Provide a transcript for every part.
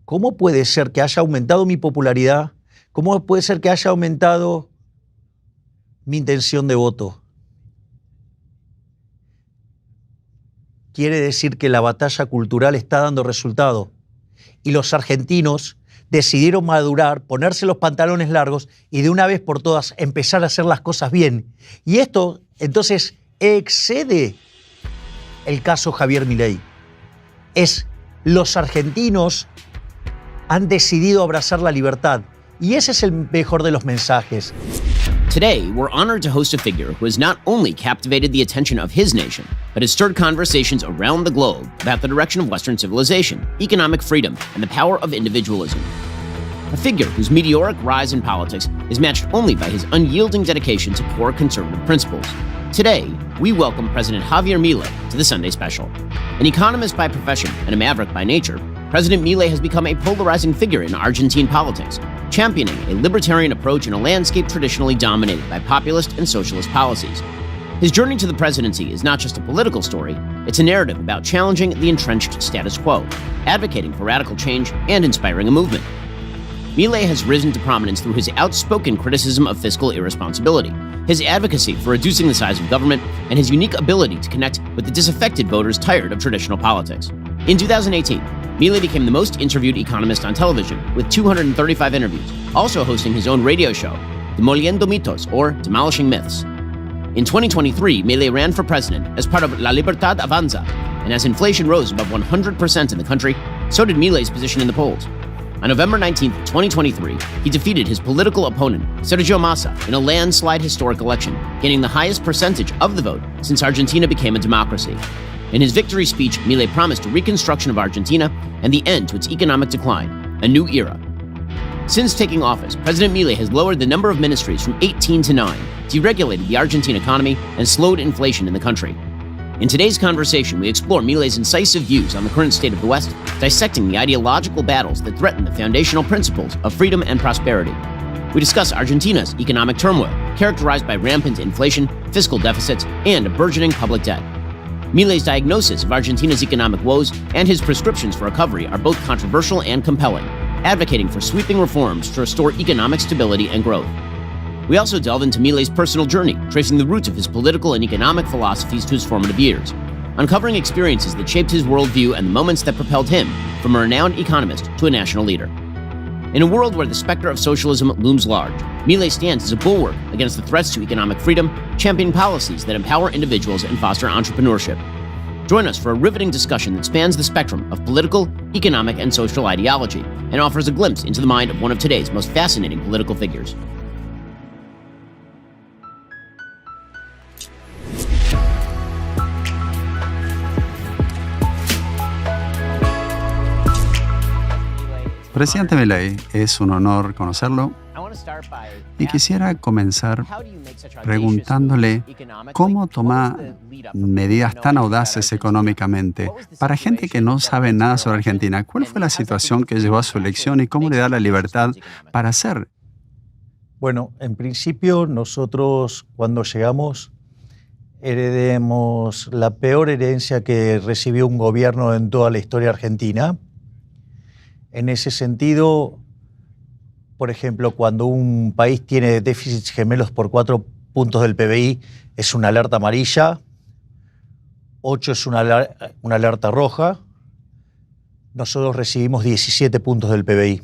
¿cómo puede ser que haya aumentado mi popularidad? ¿Cómo puede ser que haya aumentado mi intención de voto? Quiere decir que la batalla cultural está dando resultado. Y los argentinos decidieron madurar, ponerse los pantalones largos y de una vez por todas empezar a hacer las cosas bien. Y esto, entonces, excede el caso Javier Milei. Los argentinos han decidido abrazar la libertad. Y ese es el mejor de los mensajes. Today, we're honored to host a figure who has not only captivated the attention of his nation, but has stirred conversations around the globe about the direction of Western civilization, economic freedom, and the power of individualism. A figure whose meteoric rise in politics is matched only by his unyielding dedication to core conservative principles. Today, we welcome President Javier Milei to the Sunday Special. An economist by profession and a maverick by nature, President Milei has become a polarizing figure in Argentine politics, championing a libertarian approach in a landscape traditionally dominated by populist and socialist policies. His journey to the presidency is not just a political story, it's a narrative about challenging the entrenched status quo, advocating for radical change, and inspiring a movement. Milei has risen to prominence through his outspoken criticism of fiscal irresponsibility, his advocacy for reducing the size of government, and his unique ability to connect with the disaffected voters tired of traditional politics. In 2018, Milei became the most interviewed economist on television, with 235 interviews, also hosting his own radio show, Demoliendo Mitos, or Demolishing Myths. In 2023, Milei ran for president as part of La Libertad Avanza, and as inflation rose above 100% in the country, so did Milei's position in the polls. On November 19, 2023, he defeated his political opponent, Sergio Massa, in a landslide historic election, gaining the highest percentage of the vote since Argentina became a democracy. In his victory speech, Milei promised a reconstruction of Argentina and the end to its economic decline, a new era. Since taking office, President Milei has lowered the number of ministries from 18 to 9, deregulated the Argentine economy, and slowed inflation in the country. In today's conversation, we explore Milei's incisive views on the current state of the West, dissecting the ideological battles that threaten the foundational principles of freedom and prosperity. We discuss Argentina's economic turmoil, characterized by rampant inflation, fiscal deficits, and a burgeoning public debt. Milei's diagnosis of Argentina's economic woes and his prescriptions for recovery are both controversial and compelling, advocating for sweeping reforms to restore economic stability and growth. We also delve into Milei's personal journey, tracing the roots of his political and economic philosophies to his formative years, uncovering experiences that shaped his worldview and the moments that propelled him from a renowned economist to a national leader. In a world where the specter of socialism looms large, Milei stands as a bulwark against the threats to economic freedom, championing policies that empower individuals and foster entrepreneurship. Join us for a riveting discussion that spans the spectrum of political, economic, and social ideology, and offers a glimpse into the mind of one of today's most fascinating political figures. Presidente Milei, es un honor conocerlo y quisiera comenzar preguntándole cómo toma medidas tan audaces económicamente. Para gente que no sabe nada sobre Argentina, ¿cuál fue la situación que llevó a su elección y cómo le da la libertad para hacer? Bueno, en principio nosotros cuando llegamos heredemos la peor herencia que recibió un gobierno en toda la historia argentina. En ese sentido, por ejemplo, cuando un país tiene déficits gemelos por 4 puntos del PBI, es una alerta amarilla, 8 es una alerta roja. Nosotros recibimos 17 puntos del PBI.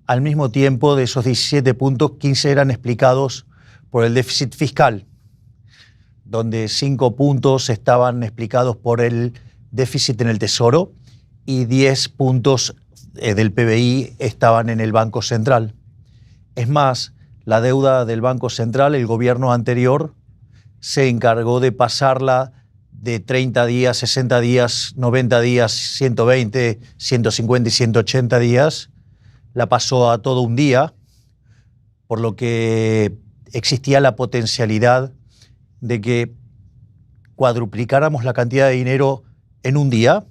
Al mismo tiempo, de esos 17 puntos, 15 eran explicados por el déficit fiscal, donde 5 puntos estaban explicados por el déficit en el Tesoro, y 10 puntos del PBI estaban en el Banco Central. Es más, la deuda del Banco Central, el gobierno anterior se encargó de pasarla de 30 días, 60 días, 90 días, 120, 150 y 180 días. La pasó a todo un día, por lo que existía la potencialidad de que cuadruplicáramos la cantidad de dinero en un día.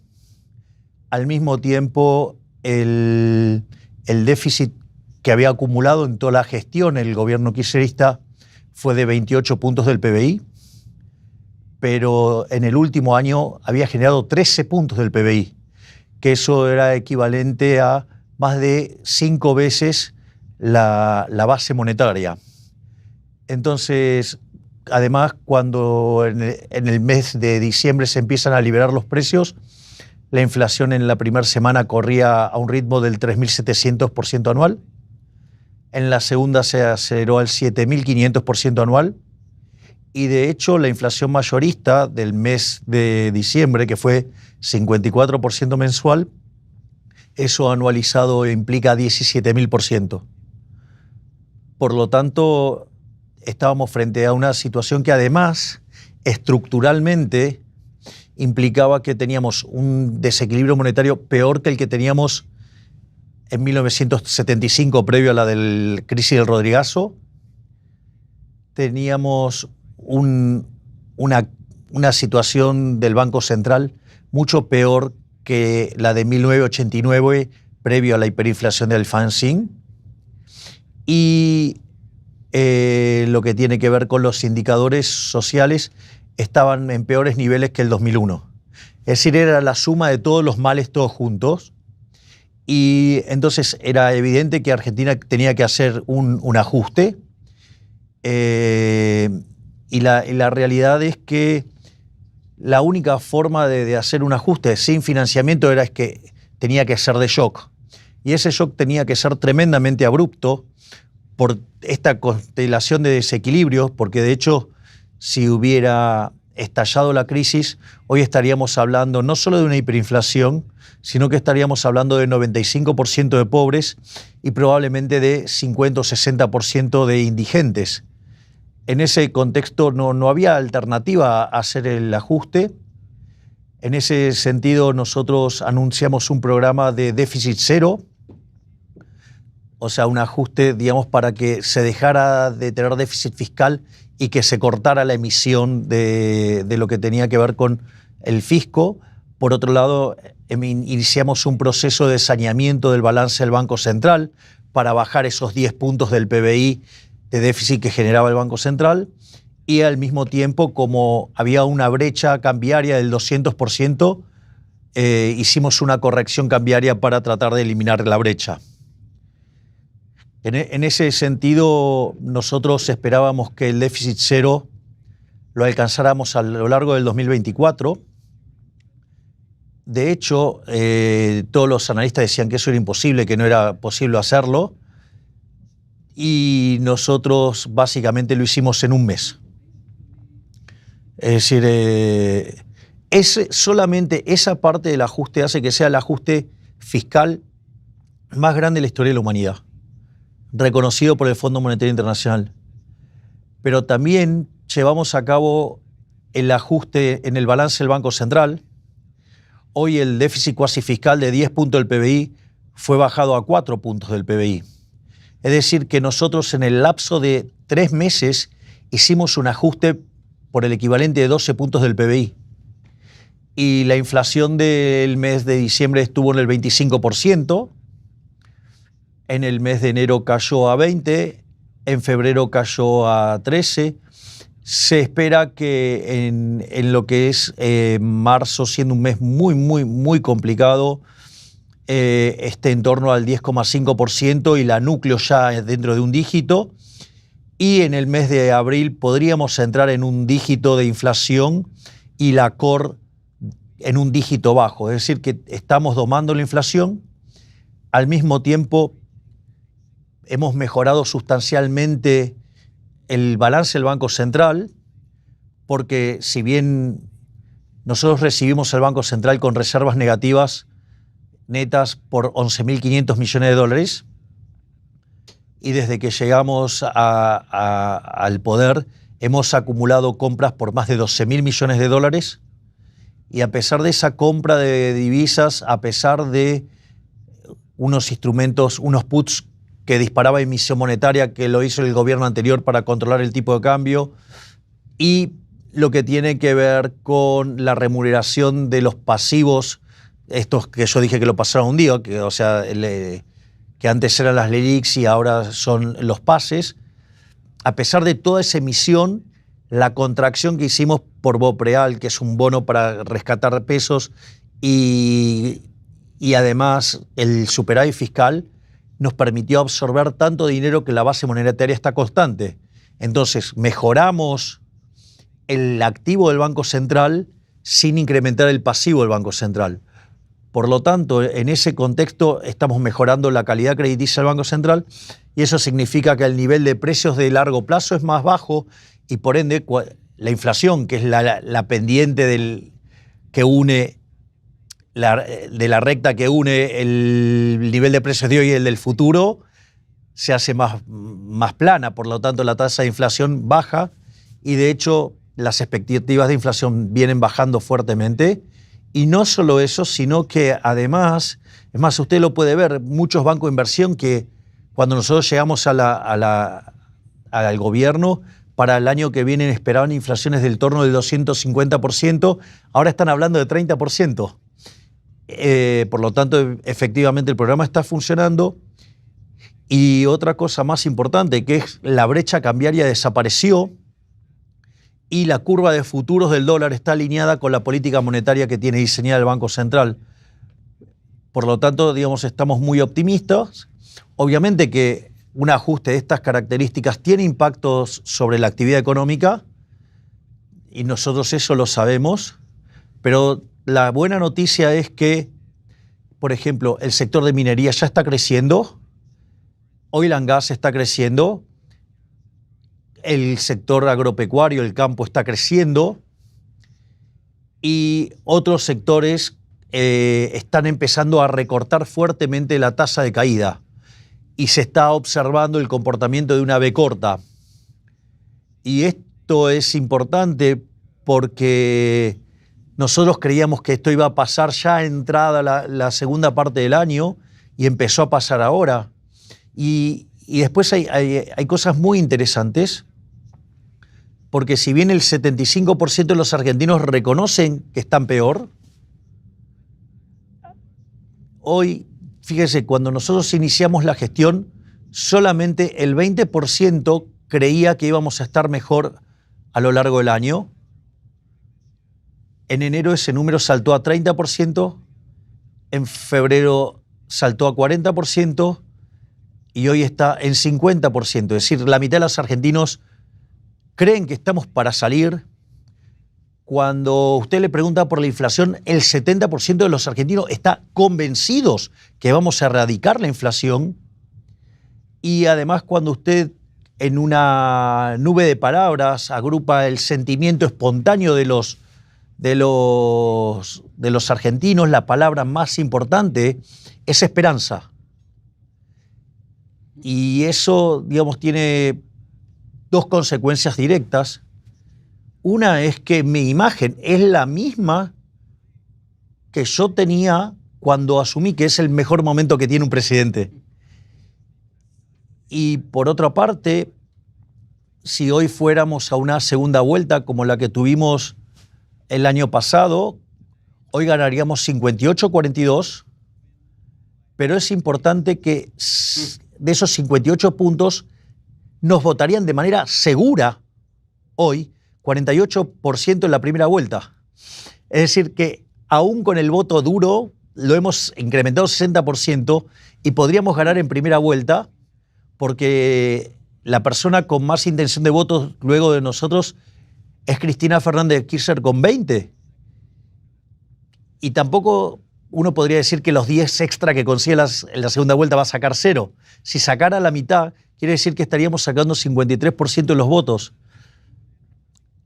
Al mismo tiempo, el déficit que había acumulado en toda la gestión el gobierno kirchnerista fue de 28 puntos del PBI, pero en el último año había generado 13 puntos del PBI. que eso era equivalente a más de 5 veces la base monetaria. Entonces, además, cuando en el mes de diciembre se empiezan a liberar los precios, la inflación en la primera semana corría a un ritmo del 3.700% anual. En la segunda se aceleró al 7.500% anual. Y de hecho, la inflación mayorista del mes de diciembre, que fue 54% mensual, eso anualizado implica 17.000%. Por lo tanto, estábamos frente a una situación que además, estructuralmente, implicaba que teníamos un desequilibrio monetario peor que el que teníamos en 1975, previo a la crisis del Rodrigazo. Teníamos una situación del Banco Central mucho peor que la de 1989, previo a la hiperinflación de Alfonsín. Y lo que tiene que ver con los indicadores sociales estaban en peores niveles que el 2001. Es decir, era la suma de todos los males todos juntos. Y entonces era evidente que Argentina tenía que hacer un ajuste. Y la realidad es que la única forma de hacer un ajuste sin financiamiento era que tenía que ser de shock. Y ese shock tenía que ser tremendamente abrupto por esta constelación de desequilibrios, porque de hecho, si hubiera estallado la crisis, hoy estaríamos hablando no solo de una hiperinflación, sino que estaríamos hablando de 95% de pobres y probablemente de 50 o 60% de indigentes. En ese contexto no había alternativa a hacer el ajuste. En ese sentido, nosotros anunciamos un programa de déficit cero, o sea, un ajuste, digamos, para que se dejara de tener déficit fiscal y que se cortara la emisión de lo que tenía que ver con el fisco. Por otro lado, iniciamos un proceso de saneamiento del balance del Banco Central para bajar esos 10 puntos del PBI de déficit que generaba el Banco Central, y al mismo tiempo, como había una brecha cambiaria del 200%, hicimos una corrección cambiaria para tratar de eliminar la brecha. En ese sentido, nosotros esperábamos que el déficit cero lo alcanzáramos a lo largo del 2024. De hecho, todos los analistas decían que eso era imposible, que no era posible hacerlo, y nosotros básicamente lo hicimos en un mes. Es decir, solamente esa parte del ajuste hace que sea el ajuste fiscal más grande de la historia de la humanidad, reconocido por el Fondo Monetario Internacional. Pero también llevamos a cabo el ajuste en el balance del Banco Central. Hoy el déficit cuasi fiscal de 10 puntos del PBI fue bajado a 4 puntos del PBI. Es decir, que nosotros en el lapso de 3 meses hicimos un ajuste por el equivalente de 12 puntos del PBI. Y la inflación del mes de diciembre estuvo en el 25%, en el mes de enero cayó a 20%, en febrero cayó a 13%. Se espera que en lo que es marzo, siendo un mes muy complicado, esté en torno al 10,5% y la núcleo ya dentro de un dígito. Y en el mes de abril podríamos entrar en un dígito de inflación y la core en un dígito bajo. Es decir, que estamos domando la inflación. Al mismo tiempo, hemos mejorado sustancialmente el balance del Banco Central, porque si bien nosotros recibimos al Banco Central con reservas negativas netas por 11.500 millones de dólares, y desde que llegamos al poder hemos acumulado compras por más de 12.000 millones de dólares, y a pesar de esa compra de divisas, a pesar de unos instrumentos, unos puts que disparaba emisión monetaria, que lo hizo el gobierno anterior para controlar el tipo de cambio, y lo que tiene que ver con la remuneración de los pasivos, estos que yo dije que lo pasaron un día, que, o sea, que antes eran las LELIQs y ahora son los pases. A pesar de toda esa emisión, la contracción que hicimos por BOPREAL, que es un bono para rescatar pesos, y y además el superávit fiscal nos permitió absorber tanto dinero que la base monetaria está constante. Entonces, mejoramos el activo del Banco Central sin incrementar el pasivo del Banco Central. Por lo tanto, en ese contexto estamos mejorando la calidad crediticia del Banco Central y eso significa que el nivel de precios de largo plazo es más bajo y por ende la inflación, que es la pendiente que une de la recta que une el nivel de precios de hoy y el del futuro, se hace más plana. Por lo tanto, la tasa de inflación baja y de hecho las expectativas de inflación vienen bajando fuertemente. Y no solo eso, sino que además, es más, usted lo puede ver, muchos bancos de inversión que cuando nosotros llegamos al gobierno, para el año que viene esperaban inflaciones del torno del 250%, ahora están hablando de 30%. Por lo tanto, efectivamente el programa está funcionando. Y otra cosa más importante, que es la brecha cambiaria desapareció y la curva de futuros del dólar está alineada con la política monetaria que tiene diseñada el Banco Central. Por lo tanto, digamos, estamos muy optimistas. Obviamente que un ajuste de estas características tiene impactos sobre la actividad económica y nosotros eso lo sabemos, pero la buena noticia es que, por ejemplo, el sector de minería ya está creciendo, oil and gas está creciendo, el sector agropecuario, el campo está creciendo y otros sectores están empezando a recortar fuertemente la tasa de caída y se está observando el comportamiento de una V corta. Y esto es importante porque nosotros creíamos que esto iba a pasar ya entrada la segunda parte del año y empezó a pasar ahora. Y después hay cosas muy interesantes, porque si bien el 75% de los argentinos reconocen que están peor, hoy, fíjese, cuando nosotros iniciamos la gestión, solamente el 20% creía que íbamos a estar mejor a lo largo del año. En enero ese número saltó a 30%, en febrero saltó a 40%, y hoy está en 50%. Es decir, la mitad de los argentinos creen que estamos para salir. Cuando usted le pregunta por la inflación, el 70% de los argentinos está convencidos que vamos a erradicar la inflación. Y además, cuando usted en una nube de palabras agrupa el sentimiento espontáneo de los argentinos, la palabra más importante es esperanza. Y eso, digamos, tiene dos consecuencias directas. Una es que mi imagen es la misma que yo tenía cuando asumí, que es el mejor momento que tiene un presidente. Y por otra parte, si hoy fuéramos a una segunda vuelta como la que tuvimos el año pasado, hoy ganaríamos 58-42, pero es importante que de esos 58 puntos nos votarían de manera segura hoy 48% en la primera vuelta. Es decir, que aún con el voto duro lo hemos incrementado 60% y podríamos ganar en primera vuelta porque la persona con más intención de votos luego de nosotros es Cristina Fernández de Kirchner con 20. Y tampoco uno podría decir que los 10 extra que consigue en la segunda vuelta va a sacar 0. Si sacara la mitad, quiere decir que estaríamos sacando 53% de los votos.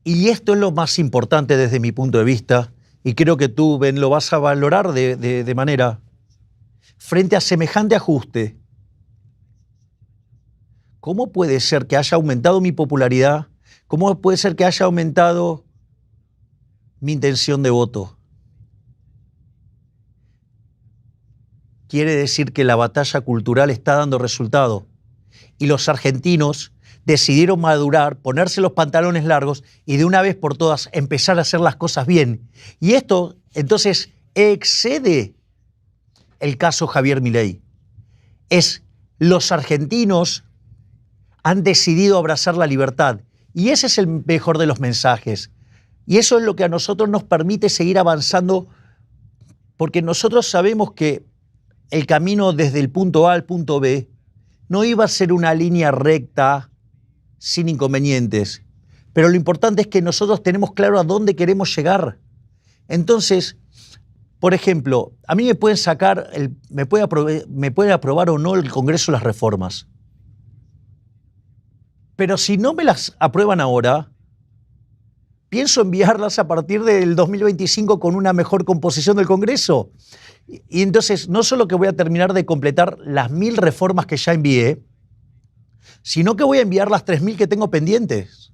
Y esto es lo más importante desde mi punto de vista, y creo que tú, Ben, lo vas a valorar de manera. Frente a semejante ajuste, ¿cómo puede ser que haya aumentado mi popularidad? ¿Cómo puede ser que haya aumentado mi intención de voto? Quiere decir que la batalla cultural está dando resultado. Y los argentinos decidieron madurar, ponerse los pantalones largos y de una vez por todas empezar a hacer las cosas bien. Y esto, entonces, excede el caso Javier Milei. Los argentinos han decidido abrazar la libertad. Y ese es el mejor de los mensajes. Y eso es lo que a nosotros nos permite seguir avanzando Porque nosotros sabemos que el camino desde el punto A al punto B no iba a ser una línea recta sin inconvenientes. Pero lo importante es que nosotros tenemos claro a dónde queremos llegar. Entonces, por ejemplo, a mí me pueden me pueden aprobar o no el Congreso las reformas. Pero si no me las aprueban ahora, pienso enviarlas a partir del 2025 con una mejor composición del Congreso. Y entonces, no solo que voy a terminar de completar las 1000 reformas que ya envié, sino que voy a enviar las 3000 que tengo pendientes.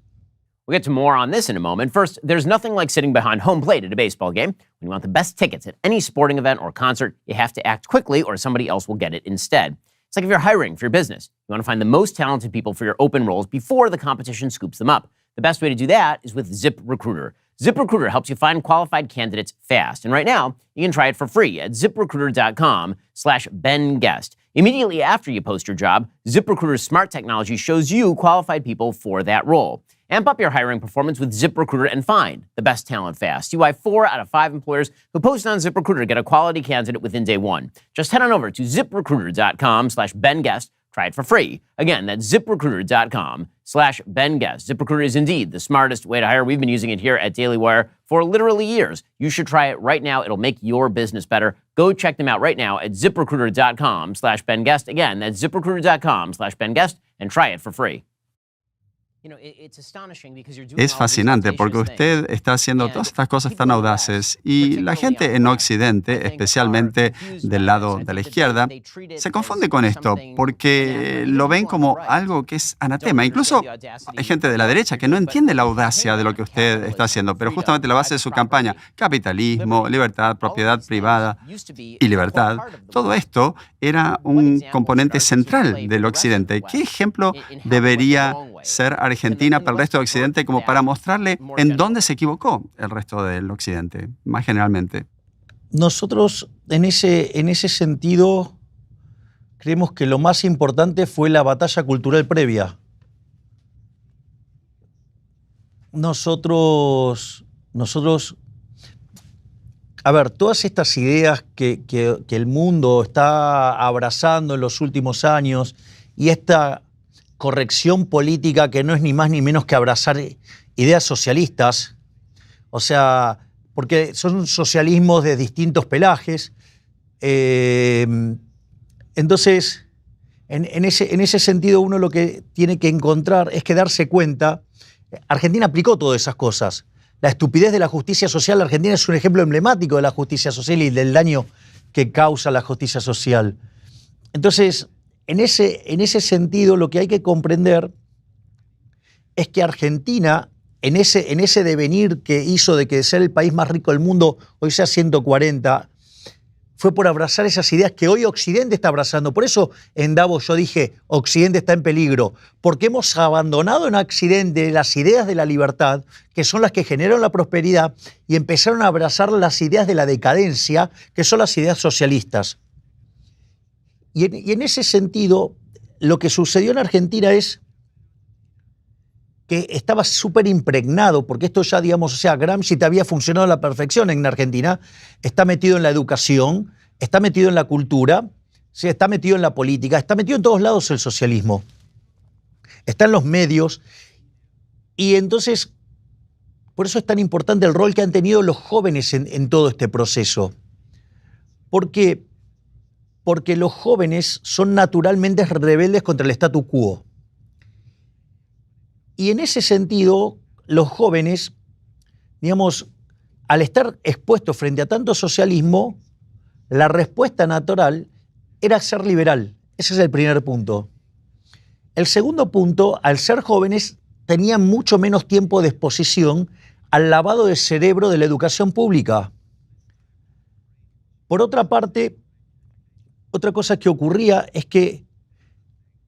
We'll get to more on this in a moment. First, there's nothing like sitting behind home plate at a baseball game. When you want the best tickets at any sporting event or concert, you have to act quickly or somebody else will get it instead. It's like if you're hiring for your business. You want to find the most talented people for your open roles before the competition scoops them up. The best way to do that is with ZipRecruiter. ZipRecruiter helps you find qualified candidates fast. And right now, you can try it for free at ZipRecruiter.com/BenGuest. Immediately after you post your job, ZipRecruiter's smart technology shows you qualified people for that role. Amp up your hiring performance with ZipRecruiter and find the best talent fast. See why 4 out of 5 employers who post on ZipRecruiter get a quality candidate within day one. Just head on over to ZipRecruiter.com/BenGuest. Try it for free. Again, that's ZipRecruiter.com/BenGuest. ZipRecruiter is indeed the smartest way to hire. We've been using it here at Daily Wire for literally years. You should try it right now. It'll make your business better. Go check them out right now at ZipRecruiter.com/BenGuest. Again, that's ZipRecruiter.com/BenGuest and try it for free. Es fascinante porque usted está haciendo todas estas cosas tan audaces y la gente en Occidente, especialmente del lado de la izquierda, se confunde con esto porque lo ven como algo que es anatema. Incluso hay gente de la derecha que no entiende la audacia de lo que usted está haciendo, pero justamente la base de su campaña, capitalismo, libertad, propiedad privada y libertad, todo esto era un componente central del Occidente. ¿Qué ejemplo debería ser Argentina para el resto del Occidente como para mostrarle en dónde se equivocó el resto del Occidente, más generalmente? Nosotros, en ese sentido, creemos que lo más importante fue la batalla cultural previa. Nosotros, a ver, todas estas ideas que el mundo está abrazando en los últimos años y esta corrección política que no es ni más ni menos que abrazar ideas socialistas, o sea, porque son socialismos de distintos pelajes. Entonces, en ese sentido, uno lo que tiene que encontrar es que darse cuenta, Argentina aplicó todas esas cosas. La estupidez de la justicia social, Argentina es un ejemplo emblemático de la justicia social y del daño que causa la justicia social. Entonces, en ese sentido, lo que hay que comprender es que Argentina, en ese devenir que hizo de que ser el país más rico del mundo hoy sea 140, fue por abrazar esas ideas que hoy Occidente está abrazando. Por eso en Davos yo dije, Occidente está en peligro, porque hemos abandonado en Occidente las ideas de la libertad, que son las que generaron la prosperidad, y empezaron a abrazar las ideas de la decadencia, que son las ideas socialistas. Y en ese sentido, lo que sucedió en Argentina es que estaba súper impregnado, porque esto ya, digamos, o sea, Gramsci te había funcionado a la perfección en Argentina, está metido en la educación, está metido en la cultura, ¿sí? Está metido en la política, está metido en todos lados el socialismo, está en los medios, y entonces, por eso es tan importante el rol que han tenido los jóvenes en todo este proceso. Porque los jóvenes son naturalmente rebeldes contra el statu quo. Y en ese sentido, los jóvenes, digamos, al estar expuestos frente a tanto socialismo, la respuesta natural era ser liberal. Ese es el primer punto. El segundo punto, al ser jóvenes, tenían mucho menos tiempo de exposición al lavado de cerebro de la educación pública. Por otra parte, otra cosa que ocurría es que,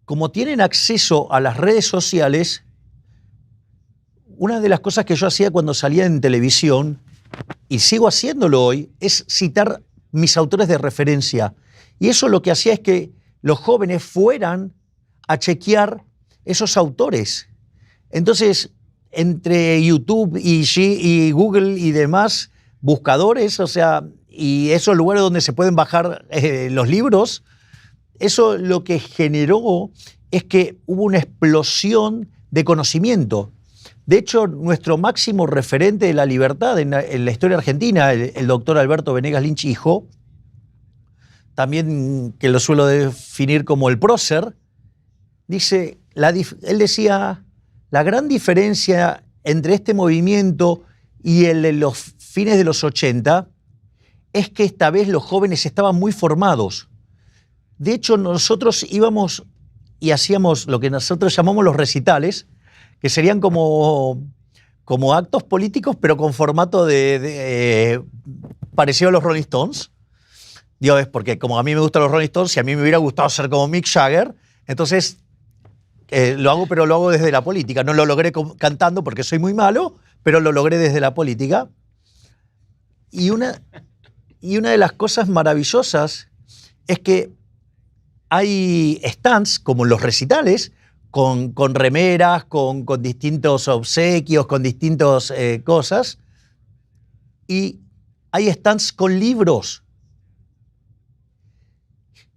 como tienen acceso a las redes sociales, una de las cosas que yo hacía cuando salía en televisión, y sigo haciéndolo hoy, es citar mis autores de referencia. Y eso lo que hacía es que los jóvenes fueran a chequear esos autores. Entonces, entre YouTube y Google y demás buscadores, o sea, y esos lugares donde se pueden bajar los libros, eso lo que generó es que hubo una explosión de conocimiento. De hecho, nuestro máximo referente de la libertad en la historia argentina, el doctor Alberto Venegas Lynch hijo, también que lo suelo definir como el prócer, él decía, la gran diferencia entre este movimiento y el de los fines de los 80 es que esta vez los jóvenes estaban muy formados. De hecho, nosotros íbamos y hacíamos lo que nosotros llamamos los recitales, que serían como actos políticos, pero con formato parecido a los Rolling Stones. Digo, es porque como a mí me gustan los Rolling Stones, si a mí me hubiera gustado ser como Mick Jagger, entonces lo hago, pero lo hago desde la política. No lo logré cantando porque soy muy malo, pero lo logré desde la política. Y una de las cosas maravillosas es que hay stands, como los recitales, con remeras, con distintos obsequios, con distintas cosas. Y hay stands con libros.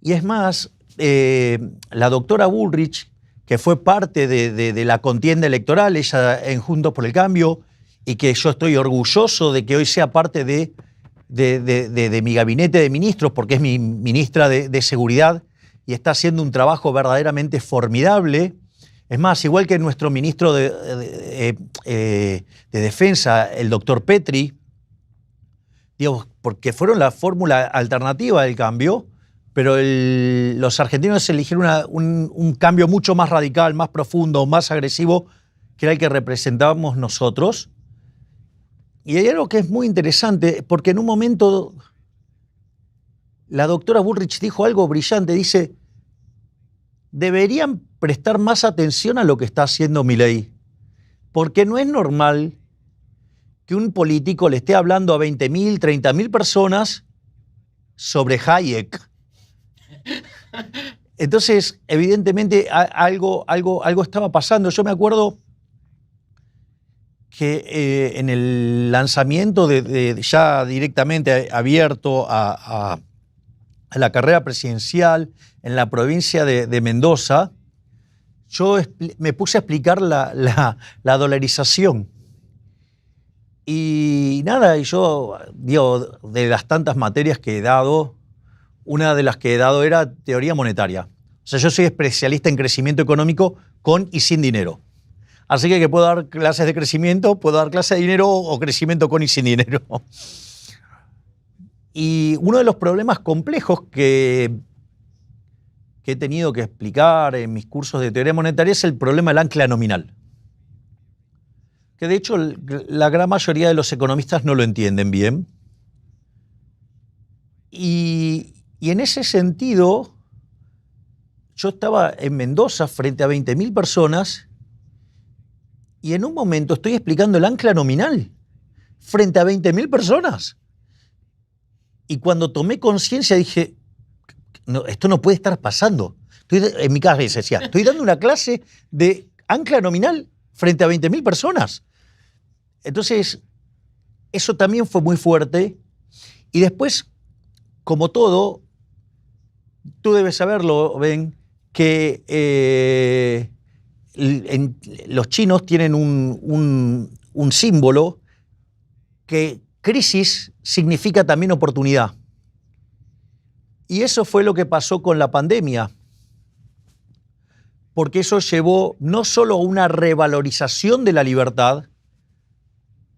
Y es más, la doctora Bullrich, que fue parte de la contienda electoral, ella en Juntos por el Cambio, y que yo estoy orgulloso de que hoy sea parte de mi gabinete de ministros, porque es mi ministra de Seguridad, y está haciendo un trabajo verdaderamente formidable. Es más, igual que nuestro ministro de Defensa, el doctor Petri, digo, porque fueron la fórmula alternativa del cambio, pero los argentinos eligieron un cambio mucho más radical, más profundo, más agresivo, que era el que representábamos nosotros. Y hay algo que es muy interesante, porque en un momento la doctora Bullrich dijo algo brillante, dice, deberían prestar más atención a lo que está haciendo Milei, porque no es normal que un político le esté hablando a 20.000, 30.000 personas sobre Hayek. Entonces, evidentemente, algo estaba pasando. Yo me acuerdo que en el lanzamiento ya directamente abierto a la carrera presidencial en la provincia de Mendoza, yo me puse a explicar la dolarización. Y nada, yo digo, de las tantas materias que he dado, una de las que he dado era teoría monetaria. O sea, yo soy especialista en crecimiento económico con y sin dinero. Así que puedo dar clases de crecimiento, puedo dar clases de dinero o crecimiento con y sin dinero. Y uno de los problemas complejos que he tenido que explicar en mis cursos de teoría monetaria es el problema del ancla nominal. Que de hecho la gran mayoría de los economistas no lo entienden bien. Y en ese sentido, yo estaba en Mendoza frente a 20.000 personas y en un momento estoy explicando el ancla nominal frente a 20.000 personas. Y cuando tomé conciencia dije, no, esto no puede estar pasando. En mi cabeza decía, estoy dando una clase de ancla nominal frente a 20.000 personas. Entonces, eso también fue muy fuerte. Y después, como todo, tú debes saberlo, Ben, que los chinos tienen un símbolo que crisis significa también oportunidad. Y eso fue lo que pasó con la pandemia, porque eso llevó no solo a una revalorización de la libertad,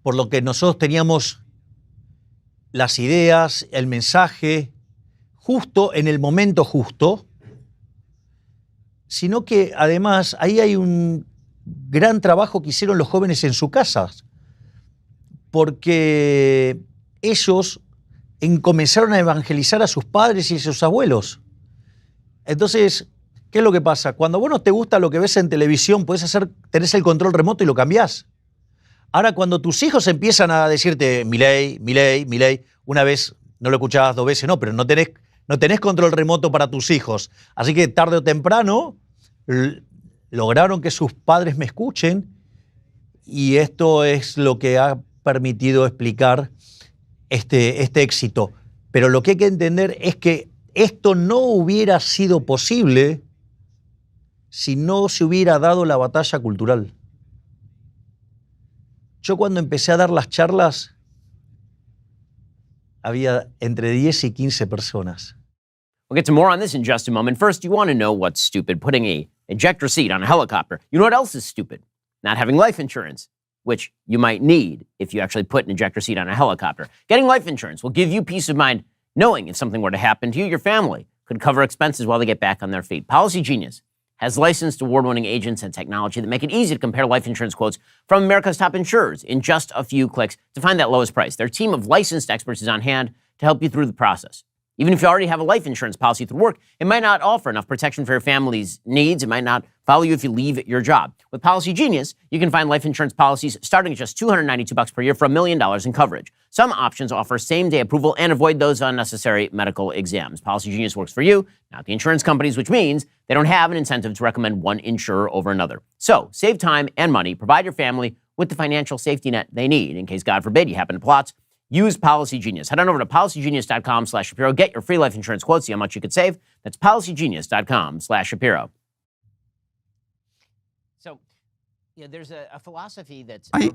por lo que nosotros teníamos las ideas, el mensaje, justo en el momento justo, sino que además ahí hay un gran trabajo que hicieron los jóvenes en sus casas, porque ellos comenzaron a evangelizar a sus padres y a sus abuelos. Entonces, ¿qué es lo que pasa? Cuando vos no te gusta lo que ves en televisión, tenés el control remoto y lo cambiás. Ahora, cuando tus hijos empiezan a decirte Milei, Milei, Milei, una vez no lo escuchabas, 2 veces, no, pero no tenés control remoto para tus hijos. Así que tarde o temprano lograron que sus padres me escuchen y esto es lo que ha permitido explicar este éxito. Pero lo que hay que entender es que esto no hubiera sido posible si no se hubiera dado la batalla cultural. Yo cuando empecé a dar las charlas, había entre 10 y 15 personas. We'll get to more on this in just a moment. First, you want to know what's stupid? Putting a ejector seat on a helicopter. You know what else is stupid? Not having life insurance, which you might need if you actually put an ejector seat on a helicopter. Getting life insurance will give you peace of mind knowing if something were to happen to you, your family could cover expenses while they get back on their feet. Policy Genius has licensed award-winning agents and technology that make it easy to compare life insurance quotes from America's top insurers in just a few clicks to find that lowest price. Their team of licensed experts is on hand to help you through the process. Even if you already have a life insurance policy through work, it might not offer enough protection for your family's needs. It might not follow you if you leave your job. With Policy Genius, you can find life insurance policies starting at just $292 per year for $1 million in coverage. Some options offer same-day approval and avoid those unnecessary medical exams. Policy Genius works for you, not the insurance companies, which means they don't have an incentive to recommend one insurer over another. So save time and money. Provide your family with the financial safety net they need in case, God forbid, you happen to PLOTS. Use Policy Genius. Head on over to policygenius.com/Shapiro. Get your free life insurance quote. See how much you could save. That's policygenius.com/Shapiro. Hay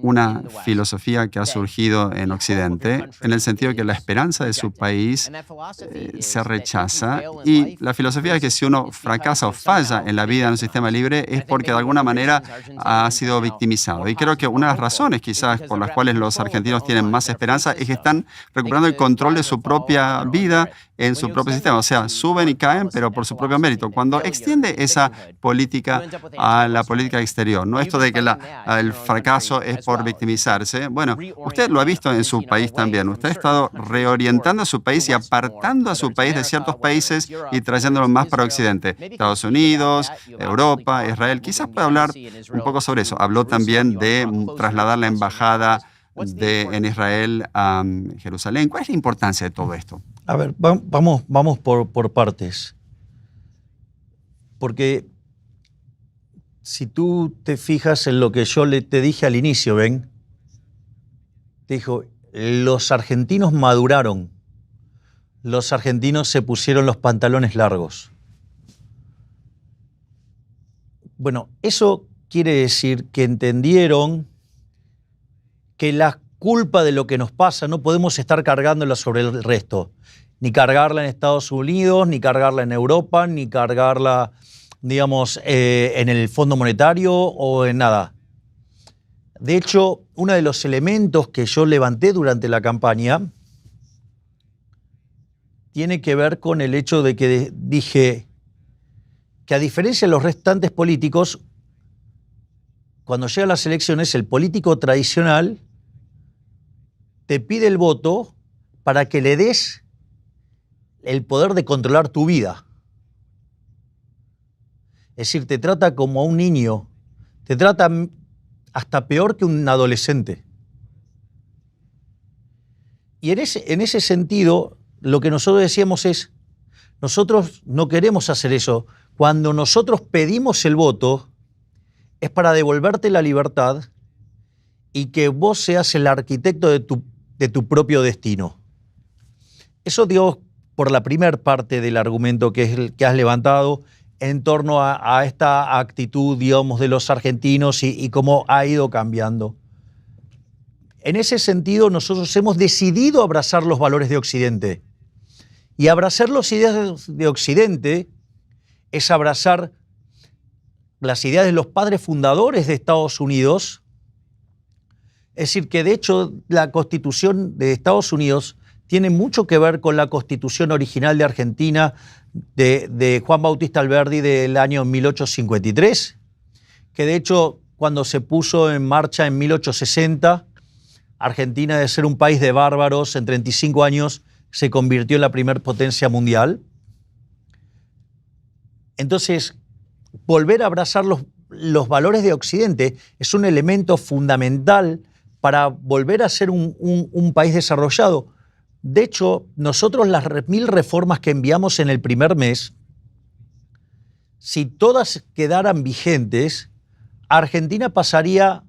una filosofía que ha surgido en Occidente en el sentido de que la esperanza de su país se rechaza, y la filosofía es que si uno fracasa o falla en la vida en un sistema libre es porque de alguna manera ha sido victimizado. Y creo que una de las razones quizás por las cuales los argentinos tienen más esperanza es que están recuperando el control de su propia vida en su propio sistema. O sea, suben y caen, pero por su propio mérito. Cuando extiende esa política a la política exterior, no esto de que el fracaso es por victimizarse. Bueno, usted lo ha visto en su país también. Usted ha estado reorientando a su país y apartando a su país de ciertos países y trayéndolo más para Occidente. Estados Unidos, Europa, Israel. Quizás pueda hablar un poco sobre eso. Habló también de trasladar la embajada en Israel a Jerusalén. ¿Cuál es la importancia de todo esto? A ver, vamos por partes. Porque si tú te fijas en lo que yo te dije al inicio, Ben, te dijo, los argentinos maduraron, los argentinos se pusieron los pantalones largos. Bueno, eso quiere decir que entendieron que la culpa de lo que nos pasa no podemos estar cargándola sobre el resto, ni cargarla en Estados Unidos, ni cargarla en Europa, ni cargarla, digamos, en el Fondo Monetario o en nada. De hecho, uno de los elementos que yo levanté durante la campaña tiene que ver con el hecho de que dije que, a diferencia de los restantes políticos, cuando llegan las elecciones, el político tradicional te pide el voto para que le des el poder de controlar tu vida. Es decir, te trata como a un niño, te trata hasta peor que un adolescente. Y en ese sentido, lo que nosotros decíamos es, nosotros no queremos hacer eso. Cuando nosotros pedimos el voto, es para devolverte la libertad y que vos seas el arquitecto de tu propio destino. Eso, digo, por la primera parte del argumento que has levantado en torno a esta actitud, digamos, de los argentinos y cómo ha ido cambiando. En ese sentido, nosotros hemos decidido abrazar los valores de Occidente. Y abrazar las ideas de Occidente es abrazar las ideas de los padres fundadores de Estados Unidos. Es decir, que de hecho la Constitución de Estados Unidos tiene mucho que ver con la Constitución original de Argentina de Juan Bautista Alberdi del año 1853, que de hecho cuando se puso en marcha en 1860, Argentina, de ser un país de bárbaros, en 35 años se convirtió en la primer potencia mundial. Entonces, volver a abrazar los valores de Occidente es un elemento fundamental para volver a ser un país desarrollado. De hecho, nosotros las 1000 reformas que enviamos en el primer mes, si todas quedaran vigentes, Argentina pasaría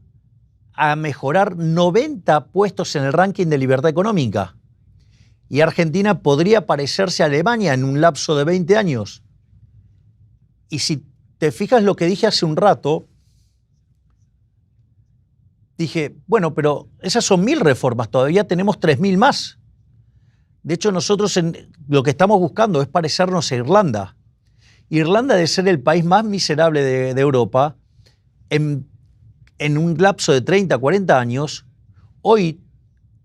a mejorar 90 puestos en el ranking de libertad económica. Y Argentina podría parecerse a Alemania en un lapso de 20 años. Y si te fijas lo que dije hace un rato, dije, bueno, pero esas son 1000 reformas, todavía tenemos 3000 más. De hecho, nosotros lo que estamos buscando es parecernos a Irlanda. Irlanda, de ser el país más miserable de Europa, en un lapso de 30, 40 años, hoy,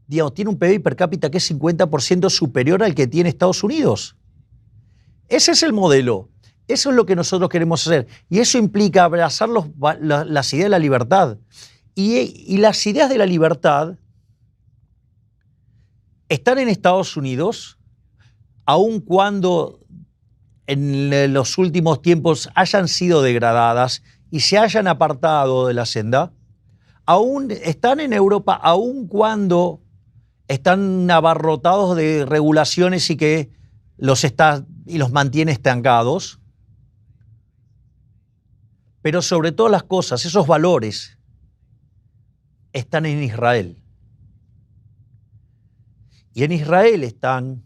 digamos, tiene un PBI per cápita que es 50% superior al que tiene Estados Unidos. Ese es el modelo. Eso es lo que nosotros queremos hacer. Y eso implica abrazar las ideas de la libertad. Y las ideas de la libertad están en Estados Unidos, aun cuando en los últimos tiempos hayan sido degradadas y se hayan apartado de la senda, aún están en Europa, aun cuando están abarrotados de regulaciones y que los mantiene estancados. Pero sobre todas las cosas, esos valores están en Israel. Y en Israel están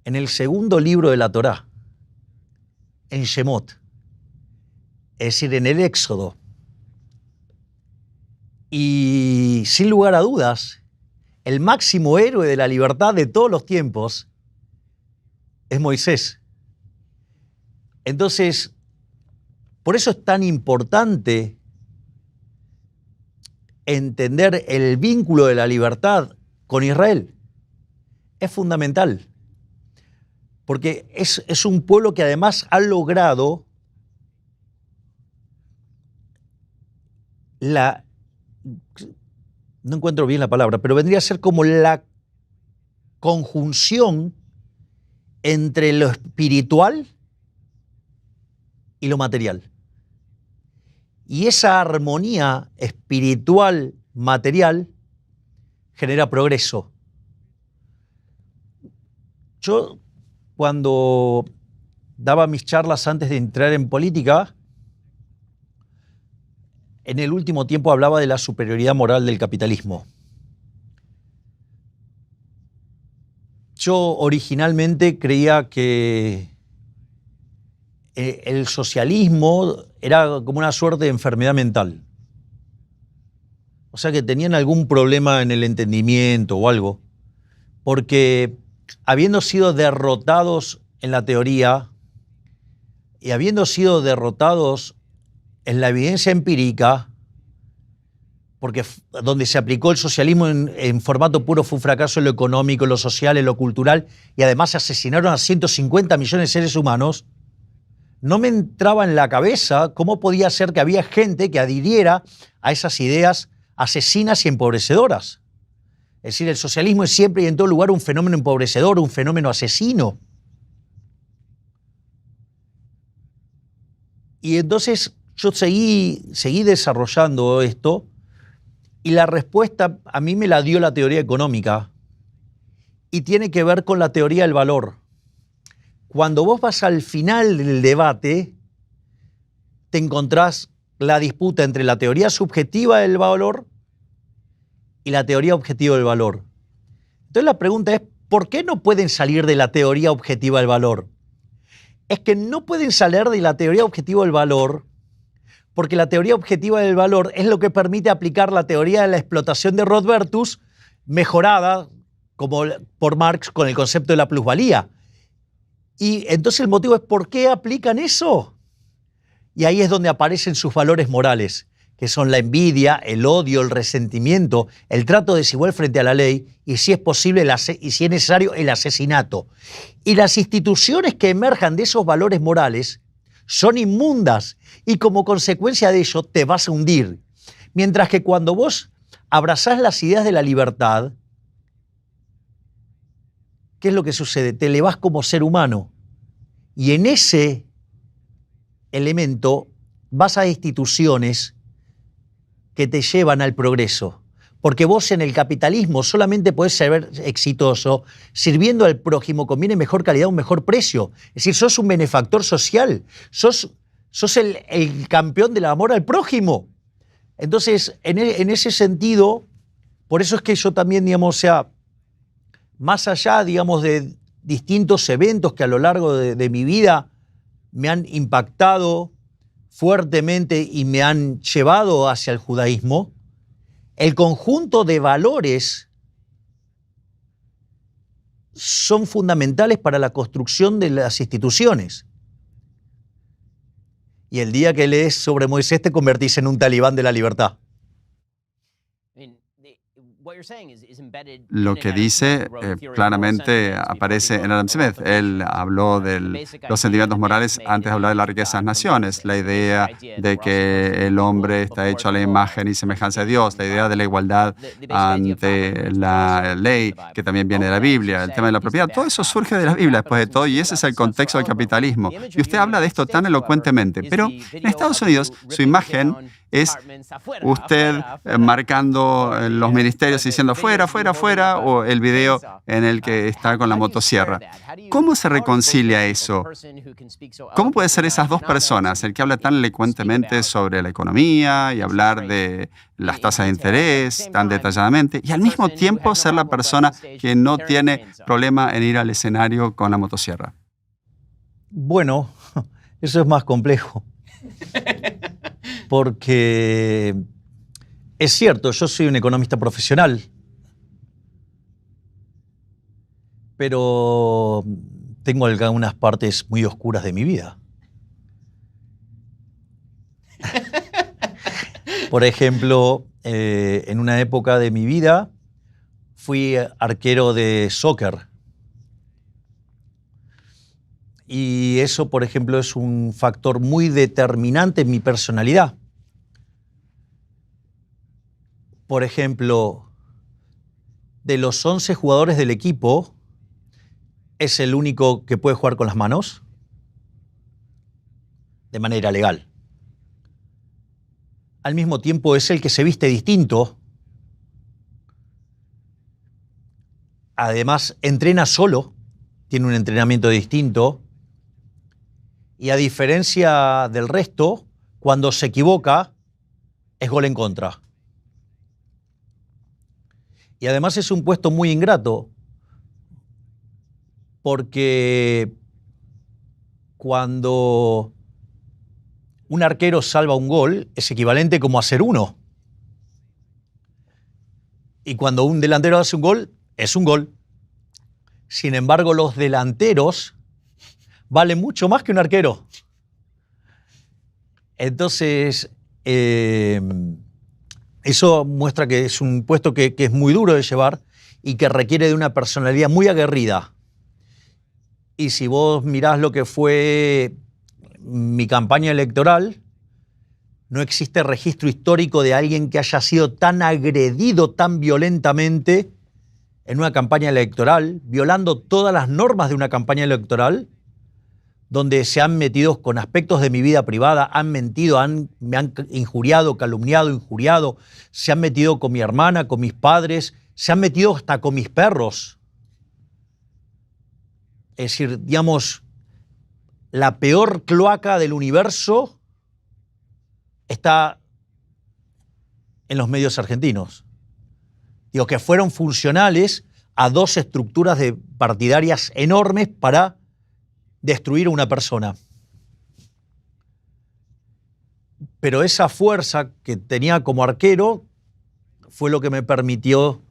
en el segundo libro de la Torá, en Shemot, es decir, en el Éxodo. Y sin lugar a dudas, el máximo héroe de la libertad de todos los tiempos es Moisés. Entonces, por eso es tan importante entender el vínculo de la libertad con Israel. Es fundamental. Porque es un pueblo que además ha logrado no encuentro bien la palabra, pero vendría a ser como la conjunción entre lo espiritual y lo material. Y esa armonía espiritual-material genera progreso. Yo, cuando daba mis charlas antes de entrar en política, en el último tiempo hablaba de la superioridad moral del capitalismo. Yo originalmente creía que el socialismo era como una suerte de enfermedad mental. O sea, que tenían algún problema en el entendimiento o algo, porque habiendo sido derrotados en la teoría y habiendo sido derrotados en la evidencia empírica, porque donde se aplicó el socialismo en formato puro fue un fracaso en lo económico, en lo social, en lo cultural, y además se asesinaron a 150 millones de seres humanos, no me entraba en la cabeza cómo podía ser que había gente que adhiriera a esas ideas asesinas y empobrecedoras. Es decir, el socialismo es siempre y en todo lugar un fenómeno empobrecedor, un fenómeno asesino. Y entonces yo seguí desarrollando esto, y la respuesta a mí me la dio la teoría económica, y tiene que ver con la teoría del valor. Cuando vos vas al final del debate, te encontrás la disputa entre la teoría subjetiva del valor y la teoría objetiva del valor. Entonces la pregunta es, ¿por qué no pueden salir de la teoría objetiva del valor? Es que no pueden salir de la teoría objetiva del valor porque la teoría objetiva del valor es lo que permite aplicar la teoría de la explotación de Rothbertus, mejorada como por Marx con el concepto de la plusvalía. Y entonces el motivo es ¿por qué aplican eso? Y ahí es donde aparecen sus valores morales, que son la envidia, el odio, el resentimiento, el trato desigual frente a la ley y, si es posible y si es necesario, el asesinato. Y las instituciones que emerjan de esos valores morales son inmundas y como consecuencia de ello te vas a hundir. Mientras que cuando vos abrazás las ideas de la libertad, ¿qué es lo que sucede? Te elevás como ser humano y en ese elemento vas a instituciones que te llevan al progreso. Porque vos en el capitalismo solamente podés ser exitoso sirviendo al prójimo con bien y mejor calidad a un mejor precio. Es decir, sos un benefactor social, sos el campeón del amor al prójimo. Entonces, en ese sentido, por eso es que yo también, digamos, más allá, digamos, de distintos eventos que a lo largo de mi vida me han impactado fuertemente y me han llevado hacia el judaísmo, el conjunto de valores son fundamentales para la construcción de las instituciones. Y el día que lees sobre Moisés te convertís en un talibán de la libertad. Lo que dice claramente aparece en Adam Smith. Él habló de los sentimientos morales antes de hablar de las riquezas de las naciones, la idea de que el hombre está hecho a la imagen y semejanza de Dios, la idea de la igualdad ante la ley, que también viene de la Biblia, el tema de la propiedad. Todo eso surge de la Biblia después de todo, y ese es el contexto del capitalismo. Y usted habla de esto tan elocuentemente, pero en Estados Unidos su imagen es usted marcando los ministerios diciendo fuera, fuera, fuera, o el video en el que está con la motosierra. ¿Cómo se reconcilia eso? ¿Cómo puede ser esas dos personas, el que habla tan elocuentemente sobre la economía y hablar de las tasas de interés tan detalladamente, y al mismo tiempo ser la persona que no tiene problema en ir al escenario con la motosierra? Bueno, eso es más complejo. Porque es cierto, yo soy un economista profesional, pero tengo algunas partes muy oscuras de mi vida. Por ejemplo, en una época de mi vida fui arquero de soccer. Y eso, por ejemplo, es un factor muy determinante en mi personalidad. Por ejemplo, de los 11 jugadores del equipo, es el único que puede jugar con las manos de manera legal. Al mismo tiempo, es el que se viste distinto. Además, entrena solo, tiene un entrenamiento distinto. Y a diferencia del resto, cuando se equivoca, es gol en contra. Y además es un puesto muy ingrato, porque cuando un arquero salva un gol, es equivalente como a hacer uno. Y cuando un delantero hace un gol, es un gol. Sin embargo, los delanteros valen mucho más que un arquero. Entonces, eso muestra que es un puesto que es muy duro de llevar y que requiere de una personalidad muy aguerrida. Y si vos mirás lo que fue mi campaña electoral, no existe registro histórico de alguien que haya sido tan agredido tan violentamente en una campaña electoral, violando todas las normas de una campaña electoral, donde se han metido con aspectos de mi vida privada, han mentido, me han injuriado, calumniado, injuriado, se han metido con mi hermana, con mis padres, se han metido hasta con mis perros. Es decir, digamos, la peor cloaca del universo está en los medios argentinos. Digo, que fueron funcionales a dos estructuras partidarias enormes para destruir a una persona. Pero esa fuerza que tenía como arquero fue lo que me permitió,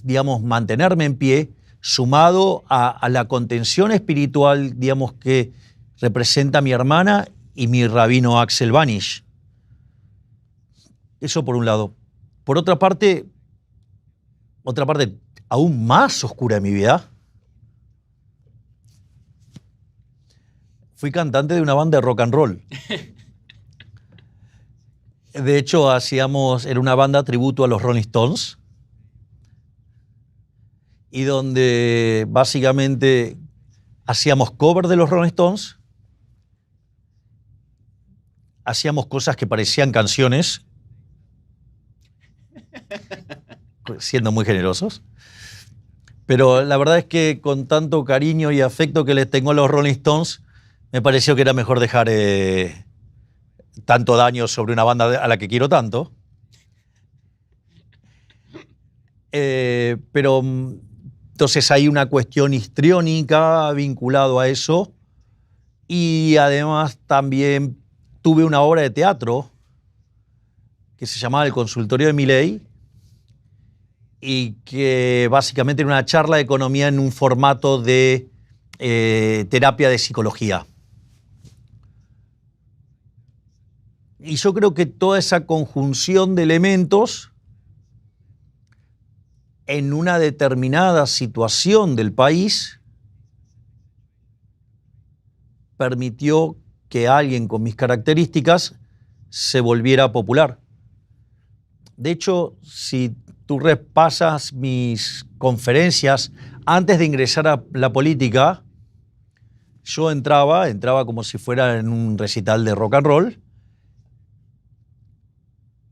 digamos, mantenerme en pie, sumado a la contención espiritual, digamos, que representa mi hermana y mi rabino Axel Banish. Eso por un lado. Por otra parte aún más oscura de mi vida, fui cantante de una banda de rock and roll. De hecho, era una banda tributo a los Rolling Stones, y donde básicamente hacíamos cover de los Rolling Stones, hacíamos cosas que parecían canciones, siendo muy generosos. Pero la verdad es que con tanto cariño y afecto que les tengo a los Rolling Stones, me pareció que era mejor dejar tanto daño sobre una banda a la que quiero tanto. Pero Entonces hay una cuestión histriónica vinculado a eso. Y además también tuve una obra de teatro que se llamaba El Consultorio de Milei y que básicamente era una charla de economía en un formato de terapia de psicología. Y yo creo que toda esa conjunción de elementos en una determinada situación del país permitió que alguien con mis características se volviera popular. De hecho, si tú repasas mis conferencias antes de ingresar a la política, yo entraba como si fuera en un recital de rock and roll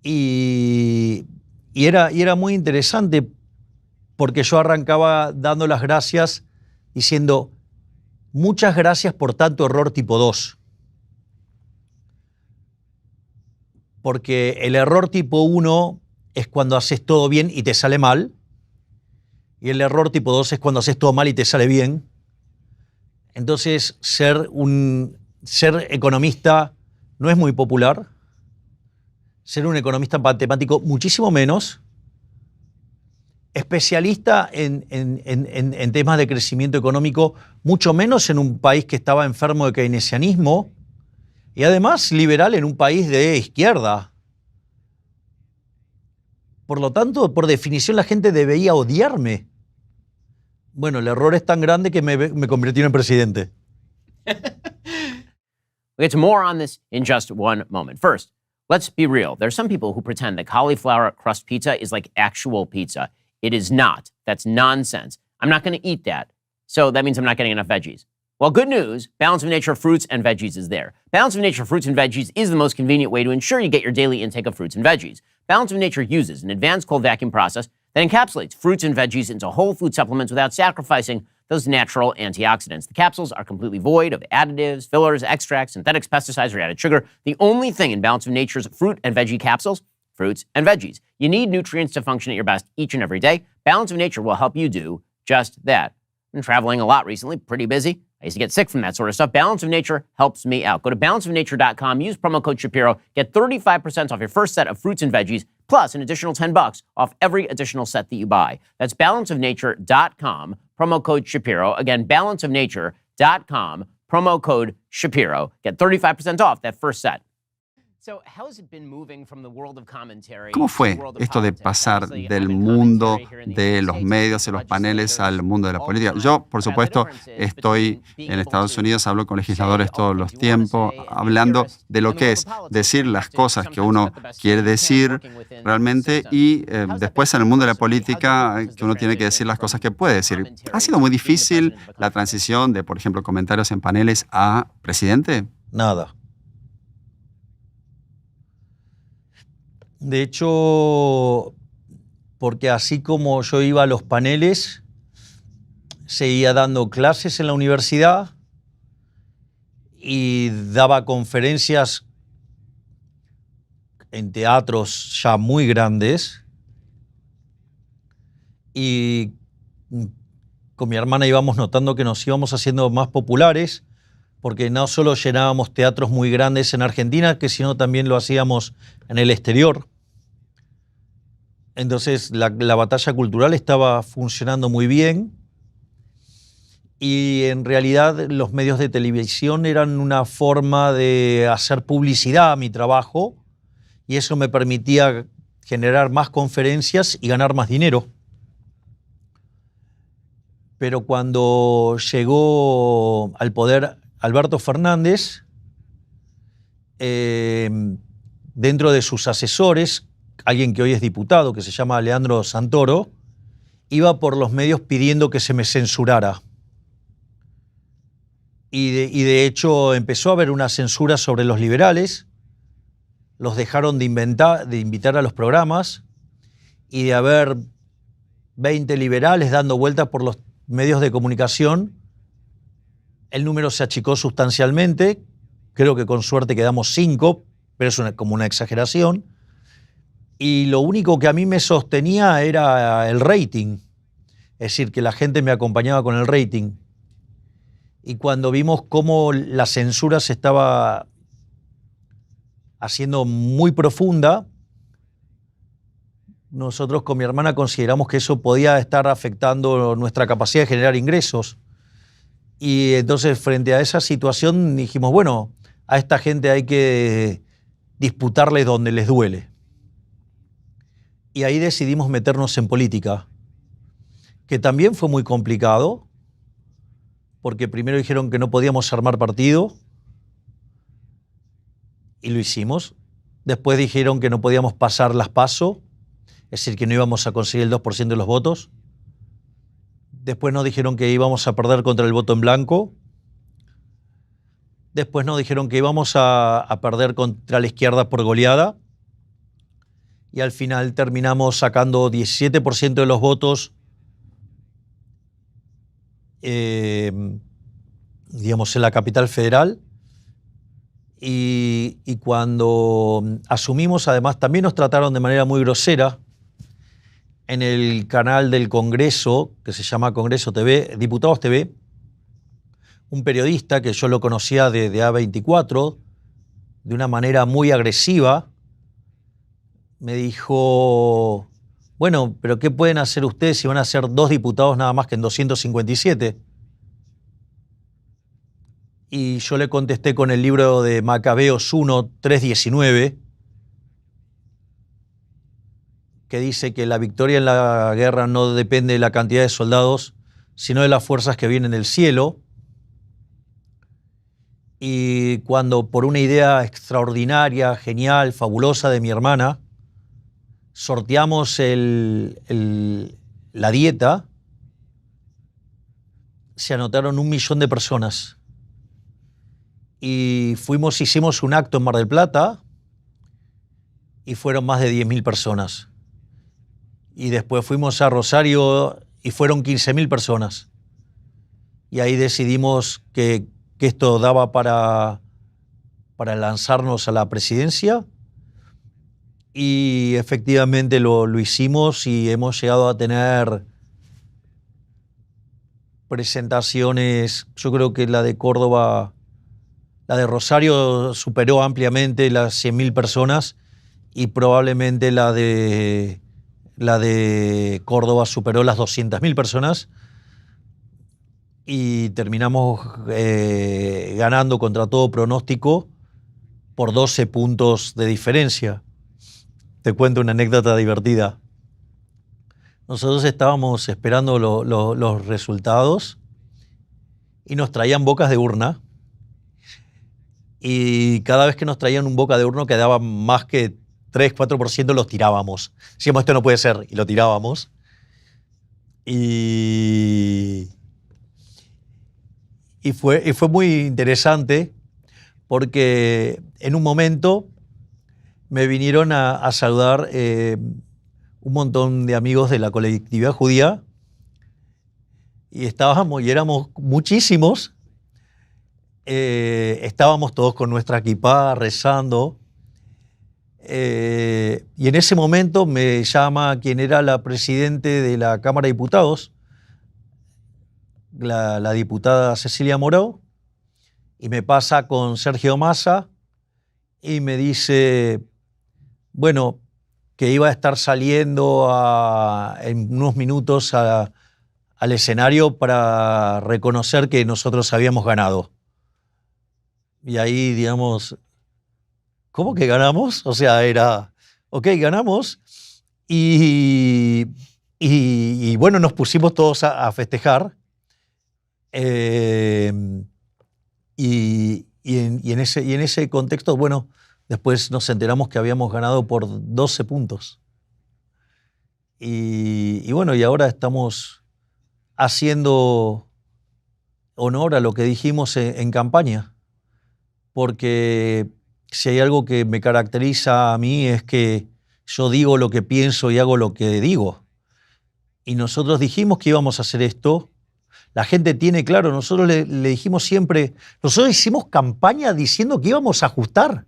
y era muy interesante porque yo arrancaba dando las gracias diciendo muchas gracias por tanto error tipo 2. Porque el error tipo 1 es cuando haces todo bien y te sale mal, y el error tipo 2 es cuando haces todo mal y te sale bien. Entonces, ser economista no es muy popular, ser un economista matemático muchísimo menos, especialista en temas de crecimiento económico, mucho menos en un país que estaba enfermo de keynesianismo, y además liberal en un país de izquierda. Por lo tanto, por definición, la gente debería odiarme. Bueno, el error es tan grande que me convirtió en presidente. We'll get to more on this in just one moment. First, let's be real. There's some people who pretend that cauliflower crust pizza is like actual pizza. It is not. That's nonsense. I'm not going to eat that. So that means I'm not getting enough veggies. Well, good news, Balance of Nature fruits and veggies is there. Balance of Nature fruits and veggies is the most convenient way to ensure you get your daily intake of fruits and veggies. Balance of Nature uses an advanced cold vacuum process that encapsulates fruits and veggies into whole food supplements without sacrificing those natural antioxidants. The capsules are completely void of additives, fillers, extracts, synthetic pesticides, or added sugar. The only thing in Balance of Nature's fruit and veggie capsules, fruits and veggies. You need nutrients to function at your best each and every day. Balance of Nature will help you do just that. I've been traveling a lot recently, pretty busy. I used to get sick from that sort of stuff. Balance of Nature helps me out. Go to balanceofnature.com, use promo code Shapiro, get 35% off your first set of fruits and veggies, plus an additional $10 off every additional set that you buy. That's balanceofnature.com, promo code Shapiro. Again, balanceofnature.com, promo code Shapiro. Get 35% off that first set. ¿Cómo fue esto de pasar del mundo de los medios y los paneles al mundo de la política? Yo, por supuesto, estoy en Estados Unidos, hablo con legisladores todos los tiempos, hablando de lo que es decir las cosas que uno quiere decir realmente y después en el mundo de la política que uno tiene que decir las cosas que puede decir. ¿Ha sido muy difícil la transición de, por ejemplo, comentarios en paneles a presidente? Nada. De hecho, porque así como yo iba a los paneles, seguía dando clases en la universidad y daba conferencias en teatros ya muy grandes. Y con mi hermana íbamos notando que nos íbamos haciendo más populares, porque no solo llenábamos teatros muy grandes en Argentina, sino también lo hacíamos en el exterior. Entonces la batalla cultural estaba funcionando muy bien y en realidad los medios de televisión eran una forma de hacer publicidad a mi trabajo y eso me permitía generar más conferencias y ganar más dinero. Pero cuando llegó al poder Alberto Fernández, dentro de sus asesores, alguien que hoy es diputado, que se llama Leandro Santoro, iba por los medios pidiendo que se me censurara. Y de hecho empezó a haber una censura sobre los liberales, los dejaron de invitar a los programas, y de haber 20 liberales dando vueltas por los medios de comunicación, el número se achicó sustancialmente, creo que con suerte quedamos 5, pero es como una exageración, y lo único que a mí me sostenía era el rating. Es decir, que la gente me acompañaba con el rating. Y cuando vimos cómo la censura se estaba haciendo muy profunda, nosotros con mi hermana consideramos que eso podía estar afectando nuestra capacidad de generar ingresos. Y entonces, frente a esa situación, dijimos, bueno, a esta gente hay que disputarles donde les duele. Y ahí decidimos meternos en política, que también fue muy complicado, porque primero dijeron que no podíamos armar partido, y lo hicimos. Después dijeron que no podíamos pasar las PASO, es decir, que no íbamos a conseguir el 2% de los votos. Después nos dijeron que íbamos a perder contra el voto en blanco. Después nos dijeron que íbamos a perder contra la izquierda por goleada. Y al final terminamos sacando 17% de los votos, digamos, en la capital federal. Y cuando asumimos, además, también nos trataron de manera muy grosera en el canal del Congreso, que se llama Congreso TV, Diputados TV, un periodista que yo lo conocía de A24, de una manera muy agresiva, me dijo, bueno, pero ¿qué pueden hacer ustedes si van a ser 2 diputados nada más que en 257? Y yo le contesté con el libro de Macabeos 1, 3:19, que dice que la victoria en la guerra no depende de la cantidad de soldados, sino de las fuerzas que vienen del cielo. Y cuando por una idea extraordinaria, genial, fabulosa de mi hermana, sorteamos la dieta, se anotaron 1 millón de personas. Y hicimos un acto en Mar del Plata y fueron más de 10.000 personas. Y después fuimos a Rosario y fueron 15.000 personas. Y ahí decidimos que esto daba para lanzarnos a la presidencia. Y efectivamente lo hicimos y hemos llegado a tener presentaciones. Yo creo que la de Córdoba, la de Rosario superó ampliamente las 100.000 personas y probablemente la de Córdoba superó las 200.000 personas y terminamos ganando contra todo pronóstico por 12 puntos de diferencia. Te cuento una anécdota divertida. Nosotros estábamos esperando los resultados y nos traían bocas de urna. Y cada vez que nos traían un boca de urna que daba más que 3-4%, los tirábamos. Decíamos, esto no puede ser, y lo tirábamos. Y fue muy interesante porque en un momento me vinieron a saludar un montón de amigos de la colectividad judía y éramos muchísimos. Estábamos todos con nuestra kipá rezando y en ese momento me llama quien era la presidente de la Cámara de Diputados, la diputada Cecilia Moró, y me pasa con Sergio Massa y me dice, bueno, que iba a estar saliendo en unos minutos al escenario para reconocer que nosotros habíamos ganado. Y ahí, digamos, ¿cómo que ganamos? O sea, era, ok, ganamos. Y bueno, nos pusimos todos a festejar. Y en ese contexto, bueno, después nos enteramos que habíamos ganado por 12 puntos. Y bueno, y ahora estamos haciendo honor a lo que dijimos en campaña. Porque si hay algo que me caracteriza a mí es que yo digo lo que pienso y hago lo que digo. Y nosotros dijimos que íbamos a hacer esto. La gente tiene claro, nosotros le dijimos siempre, nosotros hicimos campaña diciendo que íbamos a ajustar.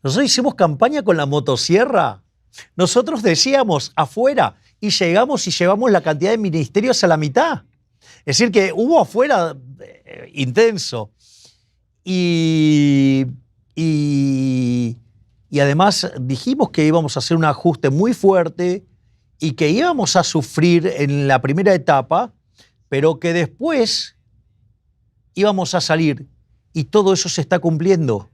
Nosotros hicimos campaña con la motosierra. Nosotros decíamos afuera y llevamos la cantidad de ministerios a la mitad. Es decir, que hubo afuera intenso. Y además dijimos que íbamos a hacer un ajuste muy fuerte y que íbamos a sufrir en la primera etapa, pero que después íbamos a salir. Y todo eso se está cumpliendo.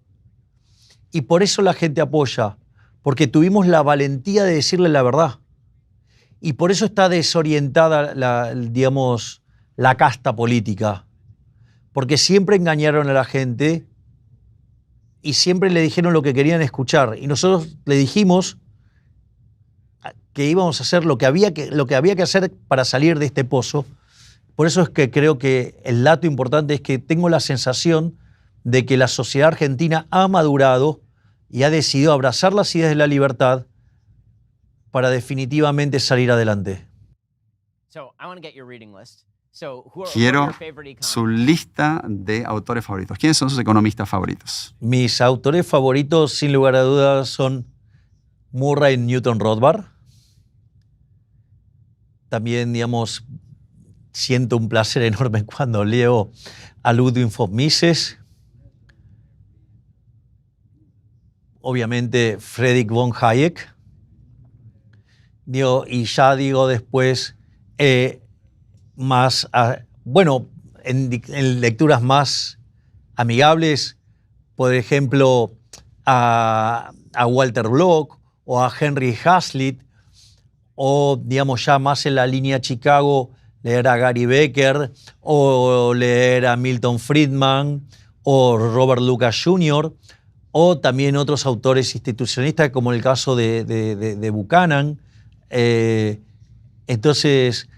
Y por eso la gente apoya, porque tuvimos la valentía de decirle la verdad. Y por eso está desorientada la casta política. Porque siempre engañaron a la gente y siempre le dijeron lo que querían escuchar. Y nosotros le dijimos que íbamos a hacer lo que había que hacer para salir de este pozo. Por eso es que creo que el dato importante es que tengo la sensación de que la sociedad argentina ha madurado y ha decidido abrazar las ideas de la libertad para definitivamente salir adelante. Quiero su lista de autores favoritos. ¿Quiénes son sus economistas favoritos? Mis autores favoritos, sin lugar a dudas, son Murray Newton Rothbard. También, siento un placer enorme cuando leo a Ludwig von Mises. Obviamente, Friedrich von Hayek. Y ya después, en lecturas más amigables, por ejemplo, a Walter Block o a Henry Hazlitt, o ya más en la línea Chicago, leer a Gary Becker, o leer a Milton Friedman, o Robert Lucas Jr., o también otros autores institucionalistas, como el caso de Buchanan. Entonces,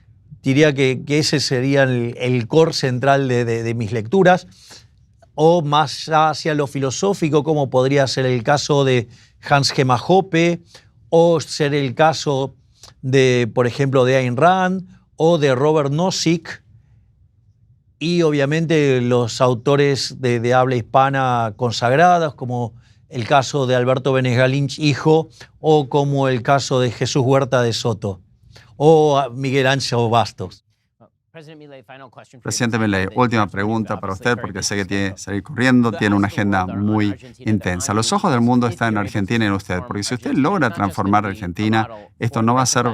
diría que ese sería el core central de mis lecturas, o más hacia lo filosófico, como podría ser el caso de Hans Hermann Hoppe, o ser el caso por ejemplo, de Ayn Rand, o de Robert Nozick, y obviamente los autores de habla hispana consagrados, como el caso de Alberto Benes Lynch, hijo, o como el caso de Jesús Huerta de Soto, o Miguel Ángel Bastos. Presidente Milei, última pregunta para usted, porque sé que tiene que salir corriendo, tiene una agenda muy intensa. Los ojos del mundo están en Argentina y en usted, porque si usted logra transformar a Argentina, esto no va a ser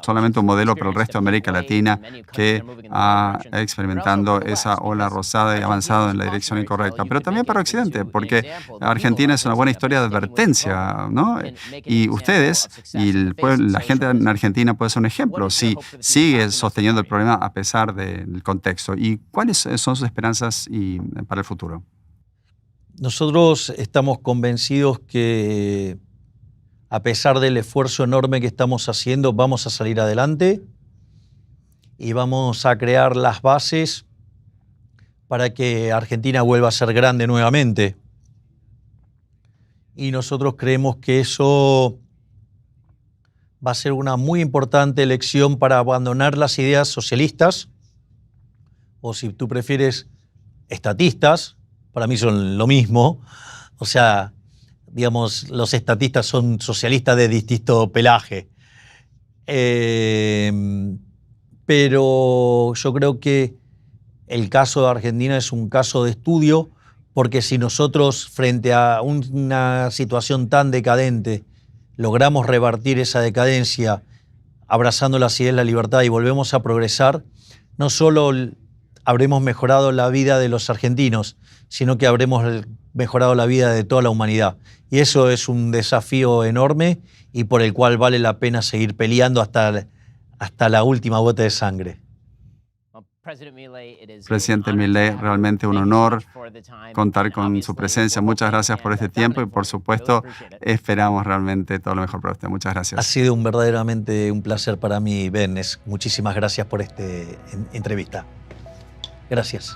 solamente un modelo para el resto de América Latina que está experimentando esa ola rosada y avanzado en la dirección incorrecta, pero también para Occidente, porque Argentina es una buena historia de advertencia, ¿no? Y ustedes y la gente en Argentina puede ser un ejemplo si sigue sosteniendo el problema a pesar del contexto. ¿Y cuáles son sus esperanzas para el futuro? Nosotros estamos convencidos que, a pesar del esfuerzo enorme que estamos haciendo, vamos a salir adelante y vamos a crear las bases para que Argentina vuelva a ser grande nuevamente. Y nosotros creemos que eso va a ser una muy importante elección para abandonar las ideas socialistas, o si tú prefieres, estatistas. Para mí son lo mismo. O sea, los estatistas son socialistas de distinto pelaje. Pero yo creo que el caso de Argentina es un caso de estudio, porque si nosotros, frente a una situación tan decadente, logramos revertir esa decadencia abrazando las ideas de la libertad y volvemos a progresar, no solo habremos mejorado la vida de los argentinos, sino que habremos mejorado la vida de toda la humanidad. Y eso es un desafío enorme y por el cual vale la pena seguir peleando hasta la última gota de sangre. Presidente Milei, realmente un honor contar con su presencia. Muchas gracias por este tiempo y, por supuesto, esperamos realmente todo lo mejor para usted. Muchas gracias. Ha sido verdaderamente un placer para mí, Ben. Muchísimas gracias por esta entrevista. Gracias.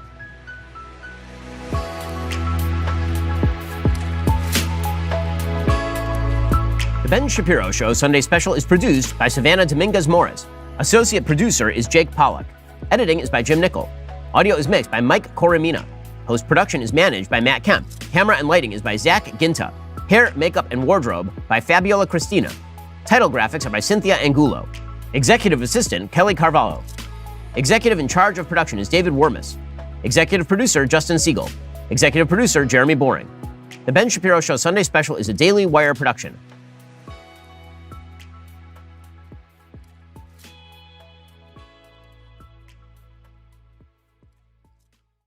The Ben Shapiro Show Sunday Special is produced by Savannah Dominguez Morris. Associate producer is Jake Pollock. Editing is by Jim Nickel. Audio is mixed by Mike Coromina. Post-production is managed by Matt Kemp. Camera and lighting is by Zach Ginta. Hair, makeup, and wardrobe by Fabiola Cristina. Title graphics are by Cynthia Angulo. Executive Assistant, Kelly Carvalho. Executive in charge of production is David Wormus. Executive Producer, Justin Siegel. Executive Producer, Jeremy Boring. The Ben Shapiro Show Sunday Special is a Daily Wire production.